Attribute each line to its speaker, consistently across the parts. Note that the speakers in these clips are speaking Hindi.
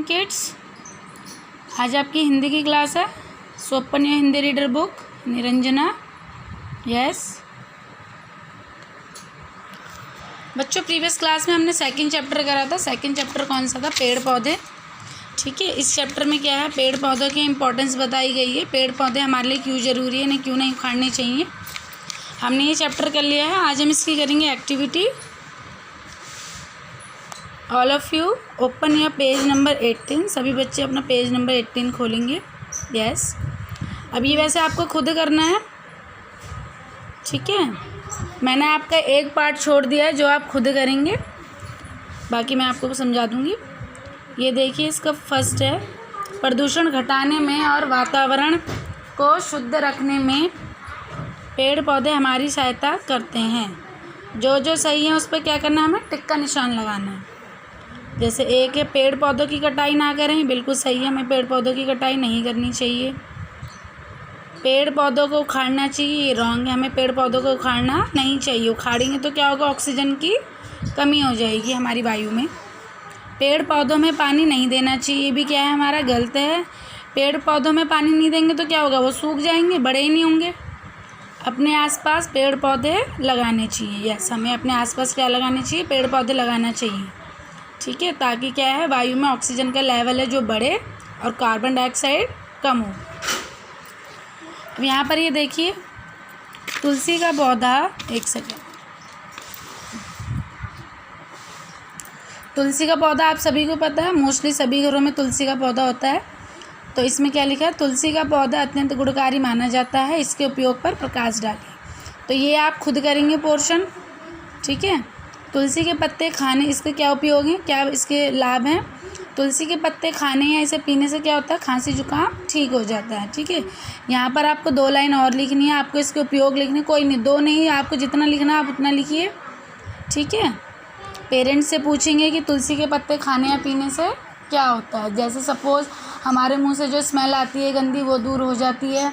Speaker 1: किड्स, आज आपकी हिंदी की क्लास है। So open your Hindi reader book. Niranjana, yes बच्चों, प्रीवियस क्लास में हमने सेकंड चैप्टर करा था। सेकंड चैप्टर कौन सा था? पेड़ पौधे। ठीक है, इस चैप्टर में क्या है, पेड़ पौधों की इंपॉर्टेंस बताई गई है। पेड़ पौधे हमारे लिए क्यों ज़रूरी है, ना क्यों नहीं उखाड़ने चाहिए, हमने ये चैप्टर कर लिया है। आज हम इसकी करेंगे activity. All of you open your page number 18। सभी बच्चे अपना पेज नंबर 18 खोलेंगे। यस, अब ये वैसे आपको खुद करना है, ठीक है। मैंने आपका एक पार्ट छोड़ दिया है जो आप खुद करेंगे, बाकी मैं आपको समझा दूँगी। ये देखिए, इसका फर्स्ट है, प्रदूषण घटाने में और वातावरण को शुद्ध रखने में पेड़ पौधे हमारी सहायता करते हैं। जो सही है उस पर क्या करना है, हमें टिक का निशान लगाना है। जैसे एक है, पेड़ पौधों की कटाई ना करें, बिल्कुल सही है, हमें पेड़ पौधों की कटाई नहीं करनी चाहिए। पेड़ पौधों को उखाड़ना चाहिए, ये रॉन्ग है, हमें पेड़ पौधों को उखाड़ना नहीं चाहिए। उखाड़ेंगे तो क्या होगा, ऑक्सीजन की कमी हो जाएगी हमारी वायु में। पेड़ पौधों में पानी नहीं देना चाहिए, ये भी क्या है, हमारा गलत है। पेड़ पौधों में पानी नहीं देंगे तो क्या होगा, वो सूख जाएंगे, बड़े ही नहीं होंगे। अपने आसपास पेड़ पौधे लगाने चाहिए। यस, हमें अपने आसपास क्या लगाने चाहिए, पेड़ पौधे लगाना चाहिए, ठीक है, ताकि क्या है, वायु में ऑक्सीजन का लेवल है जो बढ़े और कार्बन डाइऑक्साइड कम हो। अब यहाँ पर ये देखिए, तुलसी का पौधा, एक सेकेंड, तुलसी का पौधा आप सभी को पता है, मोस्टली सभी घरों में तुलसी का पौधा होता है। तो इसमें क्या लिखा है, तुलसी का पौधा अत्यंत गुणकारी माना जाता है, इसके उपयोग पर प्रकाश डालिए। तो ये आप खुद करेंगे पोर्शन, ठीक है। तुलसी के पत्ते खाने, इसके क्या उपयोग हैं, क्या इसके लाभ हैं। तुलसी के पत्ते खाने या इसे पीने से क्या होता है, खांसी जुकाम ठीक हो जाता है, ठीक है। यहाँ पर आपको 2 लाइन और लिखनी है, आपको इसके उपयोग लिखने, कोई नहीं, 2 नहीं, आपको जितना लिखना है आप उतना लिखिए, ठीक है। पेरेंट्स से पूछेंगे कि तुलसी के पत्ते खाने या पीने से क्या होता है। जैसे सपोज़ हमारे मुंह से जो स्मेल आती है गंदी, वो दूर हो जाती है,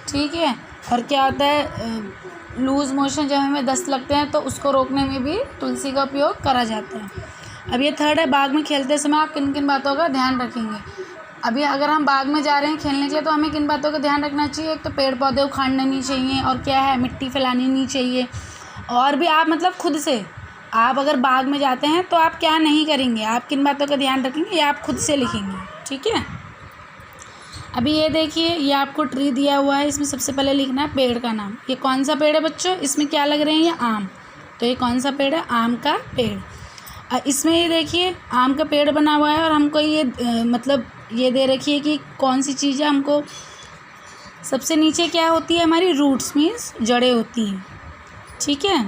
Speaker 1: ठीक है। और क्या होता है, लूज़ मोशन जब हमें दस्त लगते हैं तो उसको रोकने में भी तुलसी का उपयोग करा जाता है। अब ये थर्ड है, बाग में खेलते समय आप किन किन बातों का ध्यान रखेंगे। अभी अगर हम बाग में जा रहे हैं खेलने के लिए तो हमें किन बातों का ध्यान रखना चाहिए। एक तो पेड़ पौधे उखाड़ने नहीं चाहिए, और क्या है, मिट्टी फैलानी नहीं चाहिए। और भी आप मतलब खुद से, आप अगर बाग में जाते हैं तो आप क्या नहीं करेंगे, आप किन बातों का ध्यान रखेंगे, ये आप खुद से लिखेंगे, ठीक है। अभी ये देखिए, ये आपको ट्री दिया हुआ है, इसमें सबसे पहले लिखना है पेड़ का नाम। ये कौन सा पेड़ है बच्चों, इसमें क्या लग रहे हैं, ये आम। तो ये कौन सा पेड़ है, आम का पेड़। इसमें ये देखिए, आम का पेड़ बना हुआ है और हमको ये मतलब ये दे रखी है कि कौन सी चीज़ है। हमको सबसे नीचे क्या होती है, हमारी रूट्स मीन्स जड़ें होती हैं, ठीक है।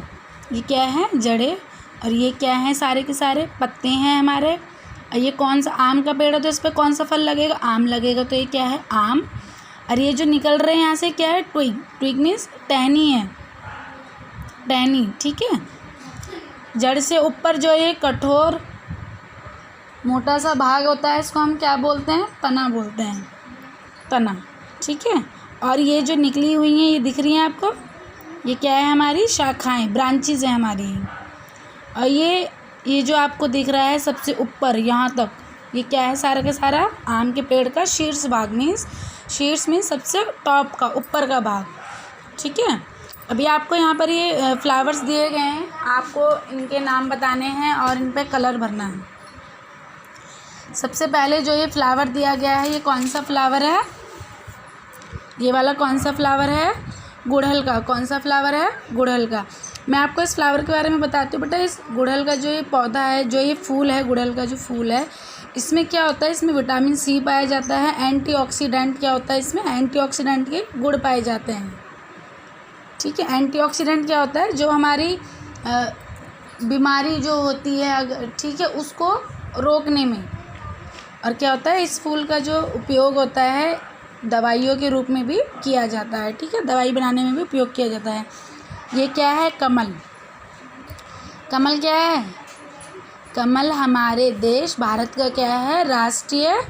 Speaker 1: ये क्या है, जड़ें। और ये क्या है, सारे के सारे पत्ते हैं हमारे। ये कौन सा, आम का पेड़ है तो इस पर कौन सा फल लगेगा, आम लगेगा। तो ये क्या है, आम। और ये जो निकल रहे हैं यहाँ से क्या है, ट्विग। ट्विग मीन्स टहनी है, टहनी, ठीक है। जड़ से ऊपर जो ये कठोर मोटा सा भाग होता है, इसको हम क्या बोलते हैं, तना बोलते हैं, तना, ठीक है। और ये जो निकली हुई हैं, ये दिख रही हैं आपको, ये क्या है, हमारी शाखाएं, ब्रांचेज हैं हमारी। और ये जो आपको दिख रहा है सबसे ऊपर यहाँ तक, ये क्या है, सारा का सारा आम के पेड़ का शीर्ष भाग। मीन्स शीर्ष मीन्स सबसे टॉप का, ऊपर का भाग, ठीक है। अभी आपको यहाँ पर ये फ्लावर्स दिए गए हैं, आपको इनके नाम बताने हैं और इन पे कलर भरना है। सबसे पहले जो ये फ्लावर दिया गया है, ये कौन सा फ्लावर है, ये वाला कौन सा फ्लावर है, गुड़हल का। कौन सा फ्लावर है, गुड़हल का। मैं आपको इस फ्लावर के बारे में बताती हूँ बेटा। इस गुड़हल का जो ये पौधा है, जो ये फूल है, गुड़हल का जो फूल है, इसमें क्या होता है, इसमें विटामिन सी पाया जाता है। एंटीऑक्सीडेंट क्या होता है, इसमें एंटीऑक्सीडेंट के गुण पाए जाते हैं, ठीक है। एंटीऑक्सीडेंट क्या होता है, जो हमारी बीमारी जो होती है अगर, ठीक है, उसको रोकने में। और क्या होता है, इस फूल का जो उपयोग होता है दवाइयों के रूप में भी किया जाता है, ठीक है, दवाई बनाने में भी उपयोग किया जाता है। ये क्या है, कमल। कमल क्या है, कमल हमारे देश भारत का क्या है, राष्ट्रीय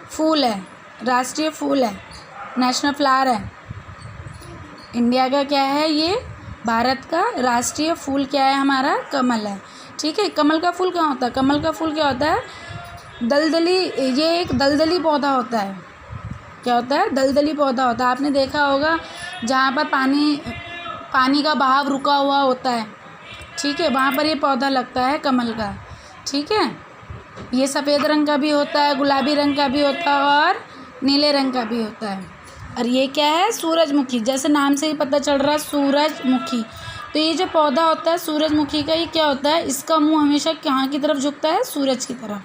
Speaker 1: फूल है, राष्ट्रीय फूल है, नेशनल फ्लावर है इंडिया का। क्या है, ये भारत का राष्ट्रीय फूल क्या है, हमारा कमल है, ठीक है। कमल का फूल क्या होता है, कमल का फूल क्या होता है, दलदली, ये एक दलदली पौधा होता है। क्या होता है? दलदली पौधा होता है। आपने देखा होगा जहाँ पर पानी का बहाव रुका हुआ होता है, ठीक है, वहाँ पर ये पौधा लगता है कमल का, ठीक है। ये सफ़ेद रंग का भी होता है, गुलाबी रंग का भी होता है और नीले रंग का भी होता है। और ये क्या है? सूरजमुखी, जैसे नाम से ही पता चल रहा है, सूरजमुखी। तो ये जो पौधा होता है सूरजमुखी का, ये क्या होता है? इसका मुंह हमेशा कहाँ की तरफ झुकता है? सूरज की तरफ,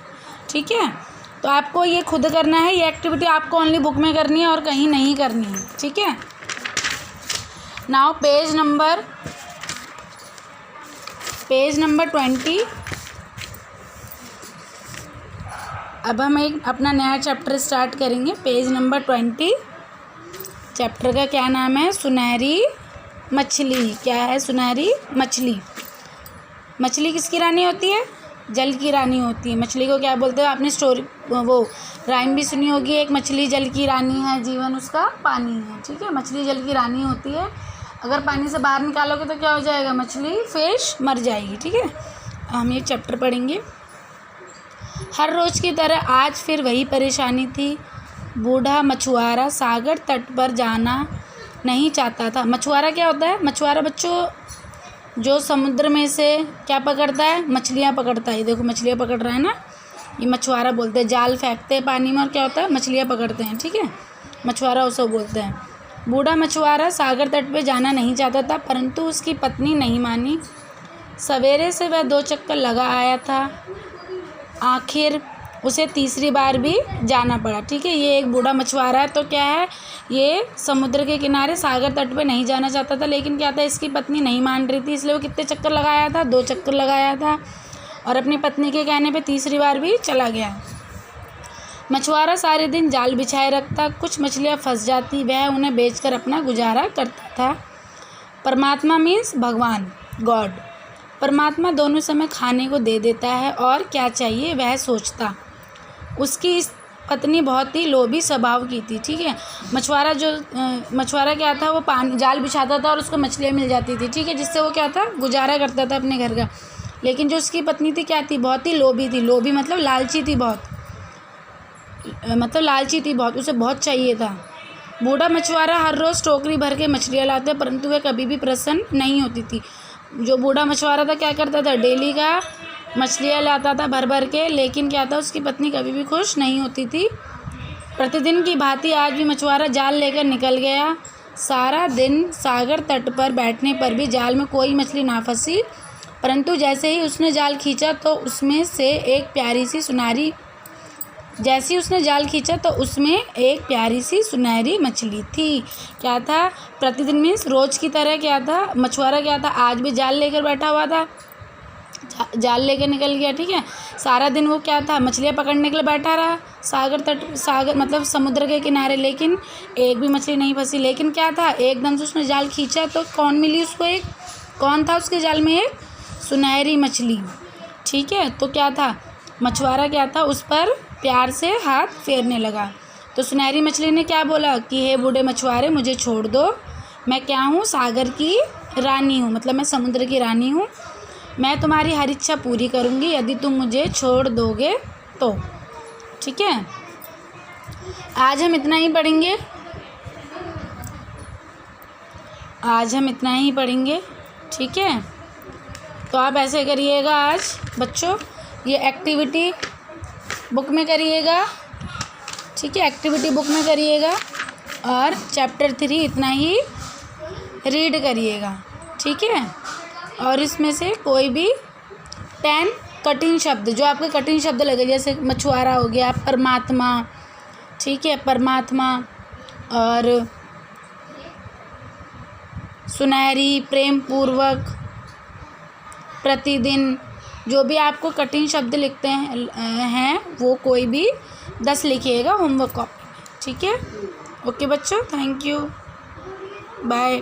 Speaker 1: ठीक है। तो आपको ये खुद करना है, ये एक्टिविटी आपको ओनली बुक में करनी है और कहीं नहीं करनी है, ठीक है। Now page number 20। अब हम एक अपना नया चैप्टर स्टार्ट करेंगे। पेज नंबर 20, चैप्टर का क्या नाम है? सुनहरी मछली। क्या है? सुनहरी मछली। मछली किसकी रानी होती है? जल की रानी होती है। मछली को क्या बोलते हैं? आपने स्टोरी वो राइम भी सुनी होगी, एक मछली जल की रानी है, जीवन उसका पानी है, ठीक है। मछली जल की रानी होती है। अगर पानी से बाहर निकालोगे तो क्या हो जाएगा? मछली, फिश मर जाएगी, ठीक है। हम ये चैप्टर पढ़ेंगे। हर रोज़ की तरह आज फिर वही परेशानी थी। बूढ़ा मछुआरा सागर तट पर जाना नहीं चाहता था। मछुआरा क्या होता है? मछुआरा बच्चों जो समुद्र में से क्या पकड़ता है? मछलियाँ पकड़ता है। ये देखो मछलियाँ पकड़ रहा है ना, ये मछुआरा बोलते हैं। जाल फेंकते हैं पानी में और क्या होता है? मछलियाँ पकड़ते हैं, ठीक है। मछुआरा उसे बोलते हैं। बूढ़ा मछुआरा सागर तट पे जाना नहीं चाहता था, परंतु उसकी पत्नी नहीं मानी। सवेरे से वह 2 चक्कर लगा आया था, आखिर उसे तीसरी बार भी जाना पड़ा, ठीक है। ये एक बूढ़ा मछुआरा है, तो क्या है, ये समुद्र के किनारे सागर तट पे नहीं जाना चाहता था, लेकिन क्या था, इसकी पत्नी नहीं मान रही थी, इसलिए वो कितने चक्कर लगाया था? 2 चक्कर लगाया था और अपनी पत्नी के कहने पे तीसरी बार भी चला गया। मछुआरा सारे दिन जाल बिछाए रखता, कुछ मछलियाँ फंस जाती, वह उन्हें बेचकर अपना गुजारा करता था। परमात्मा मीन्स भगवान, गॉड। परमात्मा दोनों समय खाने को दे देता है और क्या चाहिए वह सोचता। उसकी इस पत्नी बहुत ही लोभी स्वभाव की थी, ठीक है। मछुआरा क्या था, वो पानी जाल बिछाता था और उसको मछलियाँ मिल जाती थी, ठीक है, जिससे वो क्या था, गुजारा करता था अपने घर का। लेकिन जो उसकी पत्नी थी क्या थी? बहुत ही लोभी थी। लोभी मतलब लालची थी बहुत, उसे बहुत चाहिए था। बूढ़ा मछुआरा हर रोज़ टोकरी भर के मछलियाँ लाते, परंतु वह कभी भी प्रसन्न नहीं होती थी। जो बूढ़ा मछुआरा था क्या करता था? डेली का मछलियाँ लाता था भर भर के, लेकिन क्या था, उसकी पत्नी कभी भी खुश नहीं होती थी। प्रतिदिन की भांति आज भी मछुआरा जाल लेकर निकल गया। सारा दिन सागर तट पर बैठने पर भी जाल में कोई मछली ना फंसी, परंतु जैसे ही उसने जाल खींचा तो उसमें एक प्यारी सी सुनहरी मछली थी। क्या था? प्रतिदिन मीन्स रोज़ की तरह क्या था, मछुआरा क्या था, आज भी जाल लेकर बैठा हुआ था, जाल लेकर निकल गया, ठीक है। सारा दिन वो क्या था, मछलियाँ पकड़ने के लिए बैठा रहा सागर मतलब समुद्र के किनारे, लेकिन एक भी मछली नहीं फंसी। लेकिन क्या था, एकदम से उसने जाल खींचा तो कौन मिली उसको? कौन था उसके जाल में? एक सुनहरी मछली, ठीक है। तो क्या था, मछुआरा क्या था, उस पर प्यार से हाथ फेरने लगा। तो सुनहरी मछली ने क्या बोला कि हे बूढ़े मछुआरे, मुझे छोड़ दो, मैं क्या हूँ, सागर की रानी हूँ, मतलब मैं समुद्र की रानी हूँ। मैं तुम्हारी हर इच्छा पूरी करूँगी यदि तुम मुझे छोड़ दोगे तो, ठीक है। आज हम इतना ही पढ़ेंगे, ठीक है। तो आप ऐसे करिएगा आज बच्चों, ये एक्टिविटी बुक में करिएगा, ठीक है, एक्टिविटी बुक में करिएगा और चैप्टर 3 इतना ही रीड करिएगा, ठीक है। और इसमें से कोई भी 10 कठिन शब्द जो आपके कठिन शब्द लगे, जैसे मछुआरा हो गया, परमात्मा, ठीक है, परमात्मा और सुनहरी, प्रेम पूर्वक, प्रतिदिन, जो भी आपको कठिन शब्द लिखते हैं वो कोई भी 10 लिखिएगा होमवर्क कॉपी में, ठीक है। ओके बच्चों, थैंक यू, बाय।